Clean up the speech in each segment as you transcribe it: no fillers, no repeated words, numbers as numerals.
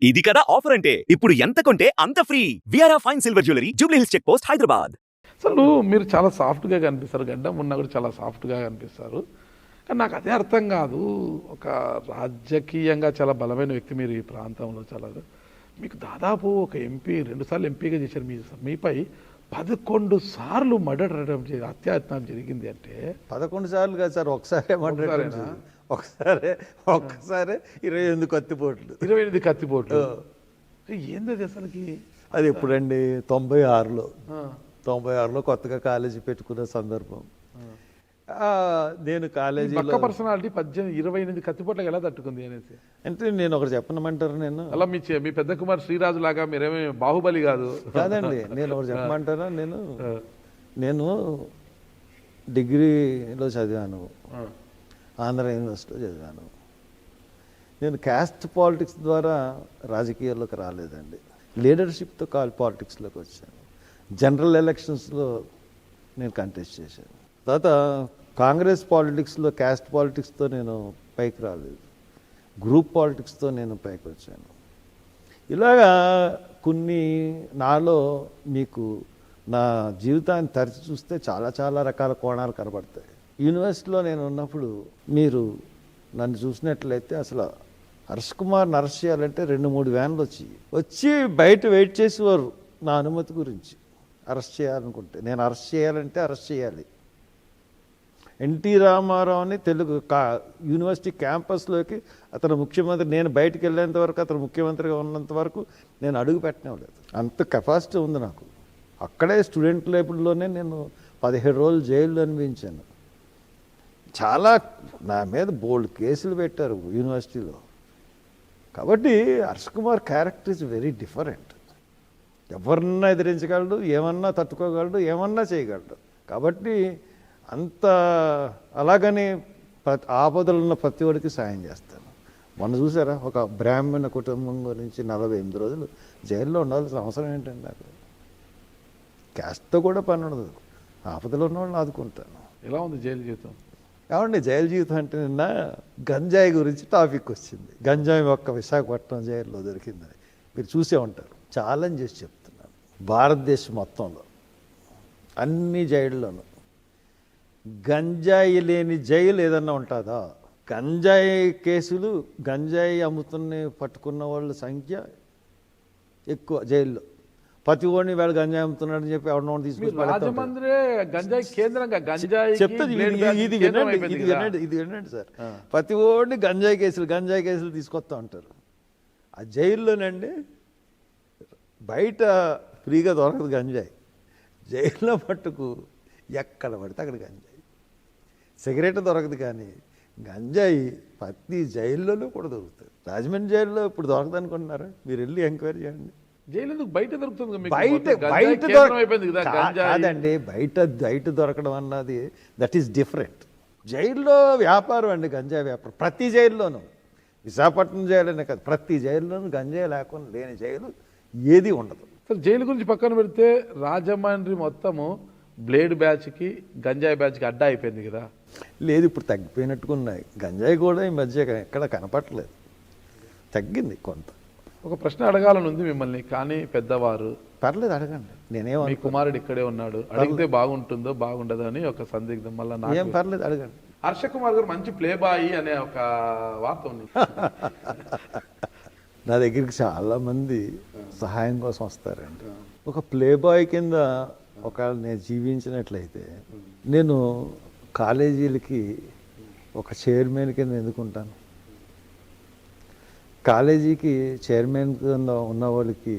ఇది కదా ఆఫర్ అంటే ఇప్పుడు ఎంత కొంటే అంత ఫ్రీ. విఆర్ఆ fine silver jewellery, Jubilee Hills check post, Hyderabad. అసలు మీరు చాలా సాఫ్ట్గా కనిపిస్తారు, గడ్డం ఉన్నా కూడా చాలా సాఫ్ట్గా కనిపిస్తారు. కానీ నాకు అదే అర్థం కాదు, ఒక రాజకీయంగా చాలా బలమైన వ్యక్తి మీరు ఈ ప్రాంతంలో. చాలా మీకు దాదాపు ఒక ఎంపీ 2 సార్లు ఎంపీగా చేశారు. మీపై 11 సార్లు మర్డర్ హత్యాయత్నం జరిగింది అంటే 11 సార్లు కాదు సార్, ఒకసారి ఒక్కసారి 28 కత్తిపోట్లు. 28 కత్తిపోట్లు ఏంది అసలుకి? అది ఎప్పుడండి? 96లో కొత్తగా కాలేజీ పెట్టుకున్న సందర్భం. నేను కాలేజీలో పర్సనాలిటీ 28 కత్తిపోట్లకు ఎలా తట్టుకుంది అనేసి అంటే నేను ఒకటి చెప్పనమంటారు. నేను అలా మీ పెద్ద కుమార్ శ్రీరాజు లాగా మీరేమీ బాహుబలి కాదండి. నేను ఒకటి చెప్పమంటారా? నేను డిగ్రీలో చదివాను, ఆంధ్ర యూనివర్సిటీలో చదివాను. నేను క్యాస్ట్ పాలిటిక్స్ ద్వారా రాజకీయాల్లోకి రాలేదండి. లీడర్షిప్తో పాలిటిక్స్లోకి వచ్చాను. జనరల్ ఎలక్షన్స్లో నేను కంటెస్ట్ చేశాను. తర్వాత కాంగ్రెస్ పాలిటిక్స్లో క్యాస్ట్ పాలిటిక్స్తో నేను పైకి రాలేదు, గ్రూప్ పాలిటిక్స్తో నేను పైకి వచ్చాను. ఇలాగా కొన్ని నాలో మీకు నా జీవితాన్ని తరచి చూస్తే చాలా చాలా రకాల కోణాలు కనబడతాయి. యూనివర్సిటీలో నేను ఉన్నప్పుడు మీరు నన్ను చూసినట్లయితే అసలు హర్ష్ కుమార్ని అరెస్ట్ చేయాలంటే 2-3 వ్యాన్లు వచ్చి బయట వెయిట్ చేసేవారు నా అనుమతి గురించి. అరెస్ట్ చేయాలనుకుంటే, నేను అరెస్ట్ చేయాలంటే అరెస్ట్ చేయాలి. ఎన్టీ రామారావుని యూనివర్సిటీ క్యాంపస్లోకి అతను ముఖ్యమంత్రి, నేను బయటకు వెళ్ళేంత వరకు, అతను ముఖ్యమంత్రిగా ఉన్నంత వరకు నేను అడుగు పెట్టనివ్వలేదు. అంత కెపాసిటీ ఉంది నాకు. అక్కడే స్టూడెంట్ లైబ్రరీలోనే నేను 17 రోజులు జైల్లో అనిపించాను. చాలా నా మీద బోల్డ్ కేసులు పెట్టారు యూనివర్సిటీలో. కాబట్టి Harsh Kumar character is very different. ఎవరన్నా ఎదిరించగలడు, ఏమన్నా తట్టుకోగలడు, ఏమన్నా చేయగలడు. కాబట్టి అంత అలాగని ఆపదలున్న ప్రతి ఒడికి సాయం చేస్తాను. మొన్న చూసారా, ఒక బ్రాహ్మణ కుటుంబం గురించి 48 రోజులు జైల్లో ఉండాల్సిన అవసరం ఏంటండి? నాకు క్యాస్ట్తో కూడా పని ఉండదు. ఆపదలు ఉన్న వాళ్ళని ఆదుకుంటాను. ఎలా ఉంది జైలు జీవితం? ఏమండి జైలు జీవితం అంటే నిన్న గంజాయి గురించి టాపిక్ వచ్చింది. గంజాయి ఒక్క విశాఖపట్నం జైల్లో దొరికిందని మీరు చూసే ఉంటారు. ఛాలెంజ్ చేసి చెప్తున్నాను, భారతదేశం మొత్తంలో అన్ని జైళ్ళలోనూ గంజాయి లేని జైలు ఏదన్నా ఉంటుందా? గంజాయి కేసులు, గంజాయి పట్టుకున్న వాళ్ళ సంఖ్య ఎక్కువ జైల్లో. ప్రతి ఓడిని వేళ గంజాయి అమ్ముతున్నాడని చెప్పి ఎవరినో తీసుకొచ్చి ఇది వినండి సార్. ప్రతి ఓడిని గంజాయి కేసులు తీసుకొస్తా ఉంటారు. ఆ జైల్లోనండి బయట ఫ్రీగా దొరకదు గంజాయి. జైల్లో మట్టుకు ఎక్కడ పడితే అక్కడ గంజాయి. సిగరెట్ దొరకదు, కానీ గంజాయి ప్రతి జైల్లోనూ కూడా దొరుకుతుంది. రాజమండ్రి జైల్లో ఇప్పుడు దొరకదు అనుకుంటున్నారా? మీరు వెళ్ళి ఎంక్వైరీ చేయండి. జైలు బయట దొరుకుతుంది, కాదండి. బయట దొరకడం అన్నది దట్ ఈస్ డిఫరెంట్. జైల్లో వ్యాపారం అండి, గంజాయి వ్యాపారం. ప్రతి జైల్లోనూ, విశాఖపట్నం జైలునే కాదు, ప్రతి జైల్లోనూ గంజాయి లేకుండా లేని జైలు ఏది ఉండదు. అసలు జైలు గురించి పక్కన పెడితే రాజమండ్రి మొత్తము బ్లేడ్ బ్యాచ్కి, గంజాయి బ్యాచ్కి అడ్డా అయిపోయింది కదా? లేదు, ఇప్పుడు తగ్గిపోయినట్టుకున్నాయి. గంజాయి కూడా ఈ మధ్య ఎక్కడ కనపట్లేదు, తగ్గింది కొంత. ఒక ప్రశ్న అడగాలని ఉంది మిమ్మల్ని, కానీ పెద్దవారు. పర్లేదు, అడగండి. మీ కుమారుడు ఇక్కడే ఉన్నాడు, అడిగితే బాగుంటుందో బాగుండదో అని ఒక సందిగ్ధం. మళ్ళీ ఏం పర్లేదు, అడగండి. హర్ష కుమార్ గారు మంచి ప్లే బాయ్ అనే ఒక వార్త ఉంది. నా దగ్గరికి చాలా మంది సహాయం కోసం వస్తారండి. ఒక ప్లే బాయ్ కింద ఒకవేళ నేను జీవించినట్లయితే, నేను కాలేజీలకి ఒక చైర్మన్ కింద ఎందుకుంటాను? కాలేజీకి చైర్మన్ కింద ఉన్న వాళ్ళకి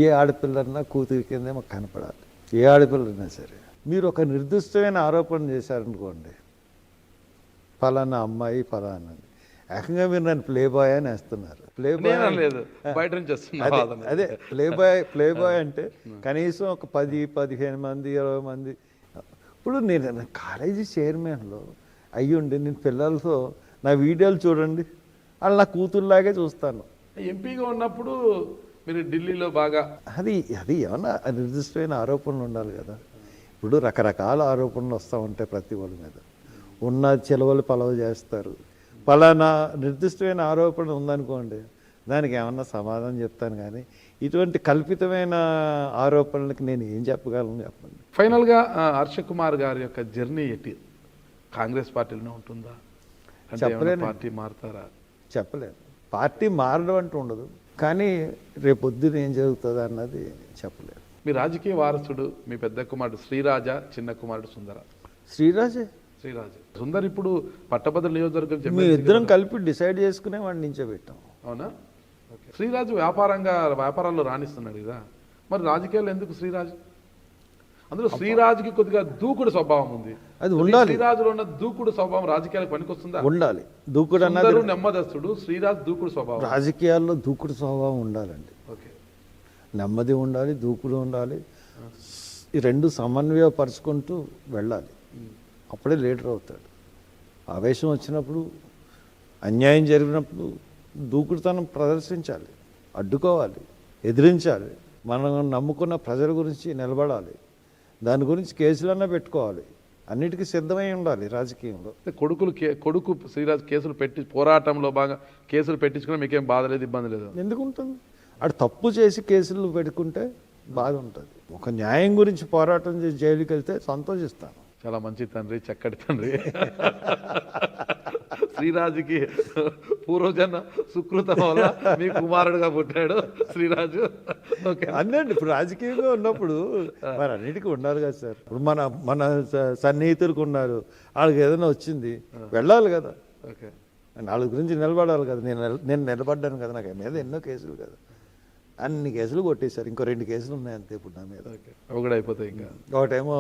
ఏ ఆడపిల్లన్నా కూతురి కిందే మాకు కనపడాలి. ఏ ఆడపిల్లైనా సరే. మీరు ఒక నిర్దిష్టమైన ఆరోపణ చేశారనుకోండి, ఫలానా అమ్మాయి ఫలానా, ఏకంగా మీరు నన్ను ప్లే బాయ్ అని వేస్తున్నారు. ప్లే బాయ్ లేదు, బయట నుంచి అదే ప్లే బాయ్ అంటే కనీసం ఒక 10-15 మంది 20 మంది. ఇప్పుడు నేను కాలేజీ చైర్మన్లో అయ్యుండి నేను పిల్లలతో నా వీడియోలు చూడండి, వాళ్ళు నా కూతురులాగే చూస్తాను. ఎంపీగా ఉన్నప్పుడు మీరు ఢిల్లీలో బాగా అది ఏమన్నా నిర్దిష్టమైన ఆరోపణలు ఉండాలి కదా. ఇప్పుడు రకరకాల ఆరోపణలు వస్తూ ఉంటాయి ప్రతి వాళ్ళ మీద. ఉన్న చెలవలు పలవ చేస్తారు. పలానా నిర్దిష్టమైన ఆరోపణ ఉందనుకోండి, దానికి ఏమన్నా సమాధానం చెప్తాను కానీ ఇటువంటి కల్పితమైన ఆరోపణలకు నేను ఏం చెప్పగలను చెప్పండి. ఫైనల్గా హర్ష కుమార్ గారి యొక్క జర్నీ ఎట్టి కాంగ్రెస్ పార్టీలోనే ఉంటుందా, అంటే ఏమైనా చెప్పలేను. పార్టీ మారుతారా? చెప్పలేను. పార్టీ మారడం అంటూ ఉండదు, కానీ రేపొద్దున ఏం జరుగుతుంది అన్నది చెప్పలేను. మీ రాజకీయ వారసుడు మీ పెద్ద కుమారుడు శ్రీరాజ, చిన్న కుమారుడు సుందర? శ్రీరాజే. శ్రీరాజు. సుందర్ ఇప్పుడు పట్టభద్రుల నియోజకవర్గం మీ ఎమ్మెల్సీగా ఇద్దరం ఉన్నారు. కలిపి డిసైడ్ చేసుకునే వాడిని నించోబెట్టాం. అవునా? ఓకే. శ్రీరాజు వ్యాపారాల్లో రాణిస్తున్నాడు కదా, మరి రాజకీయాలు ఎందుకు శ్రీరాజు? అందులో శ్రీరాజుకి కొద్దిగా దూకుడు స్వభావం ఉంది. అది ఉండాలి. శ్రీరాజులో ఉన్న దూకుడు స్వభావం రాజకీయాలకు పనికొస్తుందా? ఉండాలి. దూకుడు సుందరు అన్నది నెమ్మదస్తుడు, శ్రీరాజు దూకుడు స్వభావం. రాజకీయాల్లో దూకుడు స్వభావం ఉండాలండి. ఓకే. నెమ్మది ఉండాలి, దూకుడు ఉండాలి. ఈ రెండు సమన్వయపరుచుకుంటూ వెళ్ళాలి. అప్పుడే లీడర్ అవుతాడు. ఆవేశం వచ్చినప్పుడు, అన్యాయం జరిగినప్పుడు దూకుడుతనం ప్రదర్శించాలి, అడ్డుకోవాలి, ఎదిరించాలి. మనం నమ్ముకున్న ప్రజల గురించి నిలబడాలి. దాని గురించి కేసులన్నా పెట్టుకోవాలి. అన్నిటికీ సిద్ధమై ఉండాలి రాజకీయంలో. కొడుకు శ్రీరాజు కేసులు పెట్టి పోరాటంలో బాగా కేసులు పెట్టించుకున్నా మీకేం బాధ లేదు, ఇబ్బంది లేదు? ఎందుకు ఉంటుంది? అటు తప్పు చేసి కేసులు పెట్టుకుంటే బాధ ఉంటుంది. ఒక న్యాయం గురించి పోరాటం చేసి జైలుకి వెళ్తే సంతోషిస్తాను. చాలా మంచి తండ్రి, చక్కటి తండ్రి. శ్రీరాజుకి పూర్వజన్మ సుకృతం వల్ల మీ కుమారుడుగా పుట్టాడు శ్రీరాజు. ఓకే. అందండి, ఇప్పుడు రాజకీయంగా ఉన్నప్పుడు మరి అన్నిటికీ ఉండాలి కదా సార్. ఇప్పుడు మన సన్నిహితులకు ఉన్నారు, వాళ్ళకి ఏదైనా వచ్చింది వెళ్ళాలి కదా. ఓకే. వాళ్ళ గురించి నిలబడాలి కదా. నేను నిలబడ్డాను కదా, నాకు మీద ఎన్నో కేసులు కదా. అన్ని కేసులు కొట్టేశారు. ఇంకో 2 కేసులు ఉన్నాయి అంతే ఇప్పుడు నా మీద. ఒకటి అయిపోతాయి ఇంకా. ఒకటేమో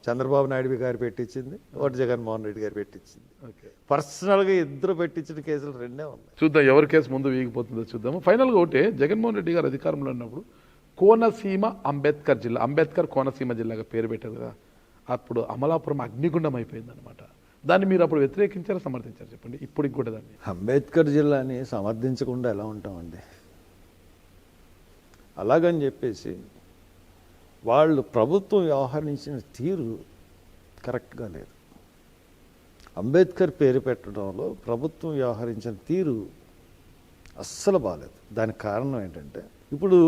చంద్రబాబు నాయుడు గారు పెట్టించింది, ఒకటి జగన్మోహన్ రెడ్డి గారు పెట్టించింది. ఓకే. పర్సనల్గా ఇద్దరు పెట్టించిన కేసులు 2 ఉన్నాయి. చూద్దాం ఎవరి కేసు ముందు వీగిపోతుందో చూద్దాము. ఫైనల్గా ఒకటే, జగన్మోహన్ రెడ్డి గారు అధికారంలో ఉన్నప్పుడు కోనసీమ అంబేద్కర్ జిల్లా, అంబేద్కర్ కోనసీమ జిల్లాగా పేరు పెట్టారు కదా, అప్పుడు అమలాపురం అగ్నిగుండం అయిపోయింది అనమాట. దాన్ని మీరు అప్పుడు వ్యతిరేకించారా, సమర్థించారు? చెప్పండి. ఇప్పటికి కూడా దాన్ని అంబేద్కర్ జిల్లాని సమర్థించకుండా ఎలా ఉంటామండి? అలాగని చెప్పేసి వాళ్ళు ప్రభుత్వం వ్యవహరించిన తీరు కరెక్ట్గా లేదు. అంబేద్కర్ పేరు పెట్టడంలో ప్రభుత్వం వ్యవహరించిన తీరు అస్సలు బాగాలేదు. దానికి కారణం ఏంటంటే, ఇప్పుడు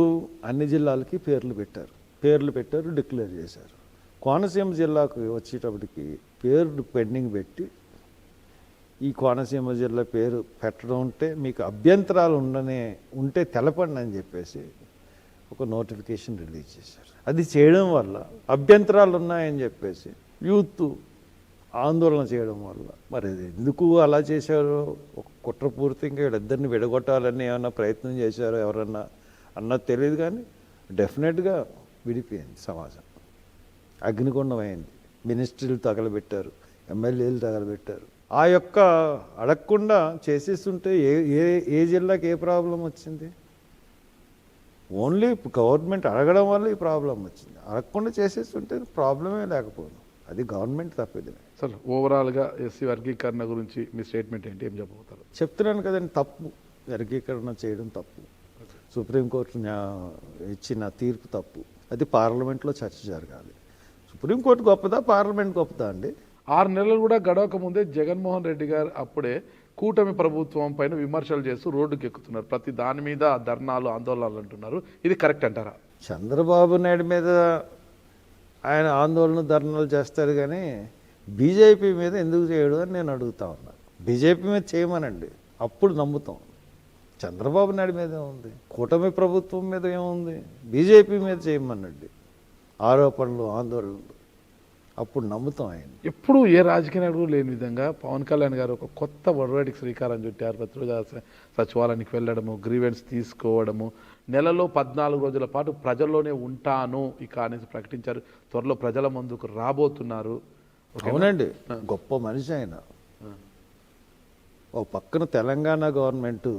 అన్ని జిల్లాలకి పేర్లు పెట్టారు, డిక్లేర్ చేశారు. కోనసీమ జిల్లాకు వచ్చేటప్పటికి పేరు పెండింగ్ పెట్టి, ఈ కోనసీమ జిల్లా పేరు పెట్టడం ఉంటే మీకు అభ్యంతరాలు ఉంటే తెలపండి అని చెప్పేసి ఒక నోటిఫికేషన్ రిలీజ్ చేశారు. అది చేయడం వల్ల అభ్యంతరాలు ఉన్నాయని చెప్పేసి యూత్ ఆందోళన చేయడం వల్ల, మరి ఎందుకు అలా చేశారో, ఒక కుట్రపూర్తిగా వీళ్ళిద్దరిని విడగొట్టాలని ఏమన్నా ప్రయత్నం చేశారో ఎవరన్నా అన్నది తెలియదు, కానీ డెఫినెట్గా విడిపోయింది సమాజం. అగ్నిగుండం అయింది. మినిస్ట్రీలు తగలబెట్టారు, ఎమ్మెల్యేలు తగలబెట్టారు. ఆ యొక్క అడగకుండా చేసేస్తుంటే ఏ జిల్లాకి ఏ ప్రాబ్లం వచ్చింది? ఓన్లీ గవర్నమెంట్ అడగడం వల్ల ఈ ప్రాబ్లం వచ్చింది. అడగకుండా చేసేస్తుంటే ప్రాబ్లమే లేకపోదు. అది గవర్నమెంట్ తప్పిదమే. సార్, ఓవరాల్గా ఎస్సీ వర్గీకరణ గురించి మీ స్టేట్మెంట్ ఏంటి, ఏం చెప్పబోతారు? చెప్తున్నాను కదండి, తప్పు. వర్గీకరణ చేయడం తప్పు. సుప్రీంకోర్టు ఇచ్చిన తీర్పు తప్పు. అది పార్లమెంట్లో చర్చ జరగాలి. సుప్రీంకోర్టు గొప్పదా, పార్లమెంట్ గొప్పదా అండి? 6 నెలలు కూడా గడవక ముందే జగన్మోహన్ రెడ్డి గారు అప్పుడే కూటమి ప్రభుత్వం పైన విమర్శలు చేస్తూ రోడ్డుకి ఎక్కుతున్నారు. ప్రతి దాని మీద ధర్నాలు, ఆందోళనలు అంటున్నారు. ఇది కరెక్ట్ అంటారా? చంద్రబాబు నాయుడు మీద ఆయన ఆందోళన, ధర్నాలు చేస్తారు, కానీ బీజేపీ మీద ఎందుకు చేయడు అని నేను అడుగుతా ఉన్నాను. బీజేపీ మీద చేయమనండి, అప్పుడు నమ్ముతాం. చంద్రబాబు నాయుడు మీద ఏముంది? కూటమి ప్రభుత్వం మీద ఏముంది? బీజేపీ మీద చేయమనండి ఆరోపణలు, ఆందోళనలు, అప్పుడు నమ్ముతాం ఆయన. ఎప్పుడు ఏ రాజకీయ నాయకుడు లేని విధంగా పవన్ కళ్యాణ్ గారు ఒక కొత్త ఒరవడికి శ్రీకారం చుట్టారు. ప్రతిరోజు సచివాలయానికి వెళ్ళడము, గ్రీవెన్స్ తీసుకోవడము, నెలలో 14 రోజుల పాటు ప్రజల్లోనే ఉంటాను ఇక అనేసి ప్రకటించారు. త్వరలో ప్రజల ముందుకు రాబోతున్నారు. అవునండి, గొప్ప మనిషి ఆయన. ఓ పక్కన తెలంగాణ గవర్నమెంట్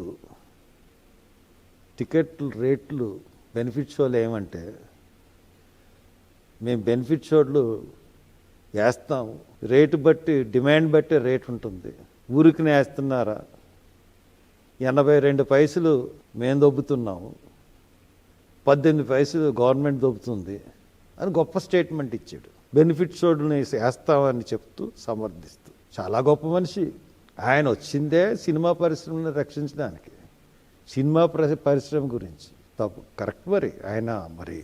టికెట్లు రేట్లు బెనిఫిట్ షోలు ఏమంటే, మేము బెనిఫిట్ షోలు వేస్తాము, రేటు బట్టి, డిమాండ్ బట్టి రేటు ఉంటుంది. ఊరికినే వేస్తున్నారా? 82 పైసలు మేము దొబ్బుతున్నాము, 18 పైసలు గవర్నమెంట్ దొబ్బుతుంది అని గొప్ప స్టేట్మెంట్ ఇచ్చాడు. బెనిఫిట్ షోడ్ని వేస్తామని చెప్తూ సమర్థిస్తూ. చాలా గొప్ప మనిషి ఆయన. వచ్చిందే సినిమా పరిశ్రమను రక్షించడానికి. సినిమా పరిశ్రమ గురించి తప్పు కరెక్ట్. మరి ఆయన మరి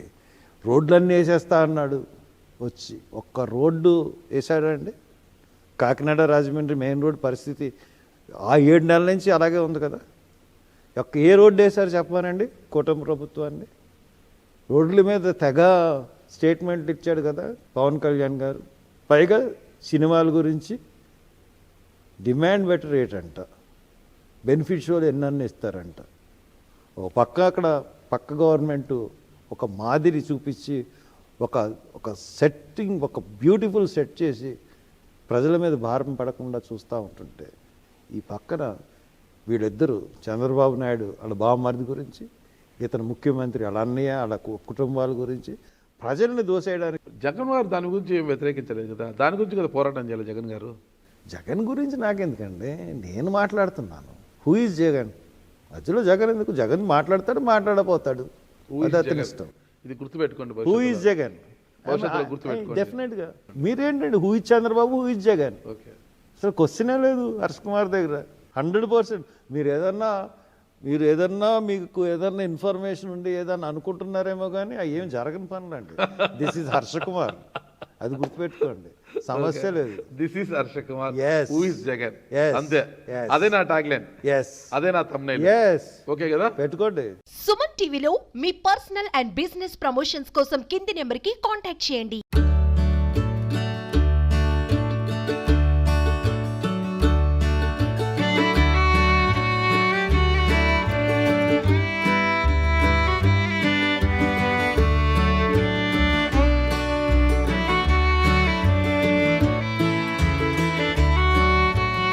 రోడ్లన్నీ వేసేస్తా అన్నాడు, వచ్చి ఒక్క రోడ్డు వేసాడండి. కాకినాడ రాజమండ్రి మెయిన్ రోడ్ పరిస్థితి ఆ 7 నెలల నుంచి అలాగే ఉంది కదా. ఏ రోడ్డు వేశారు చెప్పానండి కూటమి ప్రభుత్వాన్ని? రోడ్ల మీద తెగ స్టేట్మెంట్లు ఇచ్చాడు కదా పవన్ కళ్యాణ్ గారు. పైగా సినిమాల గురించి డిమాండ్ బెటర్ రేట్ అంట, బెనిఫిట్ షోలు ఎన్నన్నీ ఇస్తారంట. ఓ పక్క అక్కడ పక్క గవర్నమెంట్ ఒక మాదిరి చూపించి ఒక సెట్టింగ్, ఒక బ్యూటిఫుల్ సెట్ చేసి ప్రజల మీద భారం పడకుండా చూస్తూ ఉంటుంటే, ఈ పక్కన వీళ్ళిద్దరూ చంద్రబాబు నాయుడు వాళ్ళ బావమరిది గురించి, ఇతను ముఖ్యమంత్రి వాళ్ళ అన్నయ్య వాళ్ళ కుటుంబాల గురించి ప్రజల్ని దోసేయడానికి. జగన్ గారు దాని గురించి ఏం వ్యతిరేకించలేదు కదా, దాని గురించి కదా పోరాటం చేయాలి జగన్ గారు. జగన్ గురించి నాకెందుకండి, నేను మాట్లాడుతున్నాను. Who is Jagan? మధ్యలో జగన్ ఎందుకు? జగన్ మాట్లాడతాడు, మాట్లాడపోతాడు, అది అతని ఇష్టం. ఇది గుర్తుపెట్టుకోండి. Who is Jagan? భవిష్యత్తులో గుర్తుపెట్టుకోండి. డెఫినెట్గా. మీరేంటండి who is Chandrababu, who is Jagan? Okay, అసలు క్వశ్చనే లేదు హర్ష్ కుమార్ దగ్గర. 100% మీరు ఏదన్నా మీకు ఏదన్నా ఇన్ఫర్మేషన్ ఉండి ఏదన్నా అనుకుంటున్నారేమో కానీ అవి ఏం జరగని పనులండి. దిస్ ఈజ్ హర్ష కుమార్, అది గుర్తుపెట్టుకోండి, సమస్య లేదు. This is Harsha Kumar, Yes. Who is Jagan. Yes. అంతే, Yes. అదే నా టాగ్ లైన్, ఎస్ అదే నా థంబ్నైల్. ఎస్ ఓకే కదా, పెట్టుకోండి. సుమన్ టీవీలో మీ పర్సనల్ అండ్ బిజినెస్ ప్రమోషన్స్ కోసం కింది నెంబర్కి కాంటాక్ట్ చేయండి.